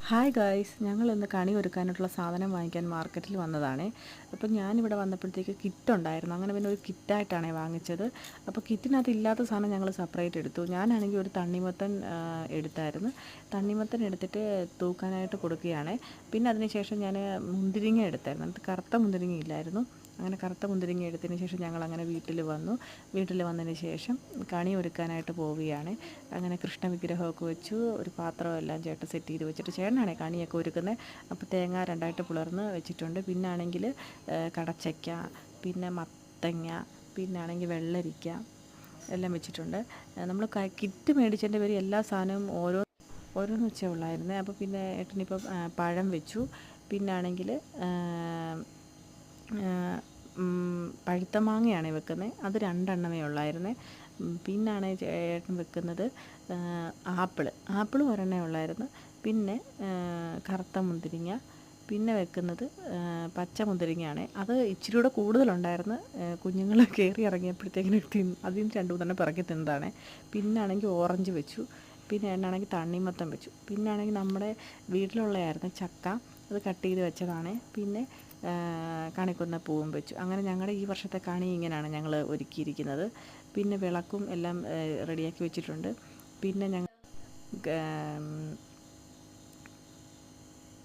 Hi guys, ഞങ്ങളിന്ന് കണി ഒരുക്കാനായിട്ടുള്ള സാധനം വാങ്ങിക്കാൻ മാർക്കറ്റിൽ വന്നതാണ്. അപ്പോൾ ഞാനിവിടെ വന്നപ്പോഴത്തേക്ക് കിറ്റ് ഉണ്ടായിരുന്നു. അങ്ങനെ പിന്നെ ഒരു കിറ്റായിട്ടാണ് വാങ്ങിച്ചത്. അപ്പോൾ കിറ്റിനകത്ത് ഇല്ലാത്ത സാധനം ഞങ്ങൾ സെപ്പറേറ്റ് എടുത്തു. ഞാനാണെങ്കിൽ ഒരു തണ്ണിമത്തൻ എടുത്തായിരുന്നു. തണ്ണിമത്തൻ എടുത്തിട്ട് തൂക്കാനായിട്ട് കൊടുക്കുകയാണ്. പിന്നെ അതിന് ശേഷം ഞാൻ മുന്തിരിങ്ങ എടുത്തായിരുന്നു. അത് കറുത്ത മുന്തിരിങ്ങ ഇല്ലായിരുന്നു. അങ്ങനെ കറുത്ത മുന്തിരിങ്ങ എടുത്തതിന് ശേഷം ഞങ്ങളങ്ങനെ വീട്ടിൽ വന്നതിന് ശേഷം കണി ഒരുക്കാനായിട്ട് പോവുകയാണ്. അങ്ങനെ കൃഷ്ണ വിഗ്രഹമൊക്കെ വെച്ചു, ഒരു പാത്രമെല്ലാം ചേട്ടൻ സെറ്റ് ചെയ്ത് വെച്ചിട്ട് ചേട്ടനാണ് കണിയൊക്കെ ഒരുക്കുന്നത്. അപ്പോൾ തേങ്ങ രണ്ടായിട്ട് പിളർന്ന് വെച്ചിട്ടുണ്ട്. പിന്നാണെങ്കിൽ കടച്ചക്ക, പിന്നെ മത്തങ്ങ, പിന്നാണെങ്കിൽ വെള്ളരിക്ക എല്ലാം വെച്ചിട്ടുണ്ട്. നമ്മൾ കിറ്റ് മേടിച്ചതിൻ്റെ പേര് എല്ലാ സാധനവും ഓരോന്ന് വെച്ചേ ഉള്ളായിരുന്നേ. അപ്പോൾ പിന്നെ ഏട്ടനിപ്പം പഴം വെച്ചു. പിന്നാണെങ്കിൽ പഴുത്ത മാങ്ങയാണ് വെക്കുന്നത്. അത് രണ്ടെണ്ണമേ ഉള്ളായിരുന്നേ. പിന്നാണ് ചേട്ടൻ വെക്കുന്നത് ആപ്പിൾ ഒരെണ്ണമേ ഉള്ളായിരുന്നു. പിന്നെ കറുത്ത മുന്തിരിങ്ങ, പിന്നെ വെക്കുന്നത് പച്ച മുന്തിരിങ്ങയാണ്. അത് ഇച്ചിരി കൂടെ കൂടുതലുണ്ടായിരുന്നു. കുഞ്ഞുങ്ങൾ കയറി ഇറങ്ങിയപ്പോഴത്തേക്കിനും അതിൽ നിന്ന് രണ്ട് മൂന്നെണ്ണം പിറക്കി തിന്നതാണ്. പിന്നാണെങ്കിൽ ഓറഞ്ച് വെച്ചു. പിന്നെ എന്നാണെങ്കിൽ തണ്ണിമത്തൻ വെച്ചു. പിന്നാണെങ്കിൽ നമ്മുടെ വീട്ടിലുള്ളതായിരുന്നു ചക്ക, അത് കട്ട് ചെയ്ത് വെച്ചതാണ്. പിന്നെ കണിക്കൊന്ന പൂവും വെച്ചു. അങ്ങനെ ഞങ്ങളുടെ ഈ വർഷത്തെ കണി ഇങ്ങനെയാണ് ഞങ്ങൾ ഒരുക്കിയിരിക്കുന്നത്. പിന്നെ വിളക്കും എല്ലാം റെഡിയാക്കി വെച്ചിട്ടുണ്ട്. പിന്നെ ഞങ്ങൾ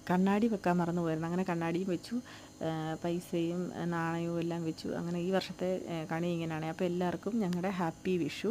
കണ്ണാടി വെക്കാൻ മറന്നു പോയിരുന്നു. അങ്ങനെ കണ്ണാടിയും വെച്ചു, പൈസയും നാണയവും എല്ലാം വെച്ചു. അങ്ങനെ ഈ വർഷത്തെ കണി ഇങ്ങനെയാണ്. അപ്പോൾ എല്ലാവർക്കും ഞങ്ങളുടെ ഹാപ്പി വിഷു.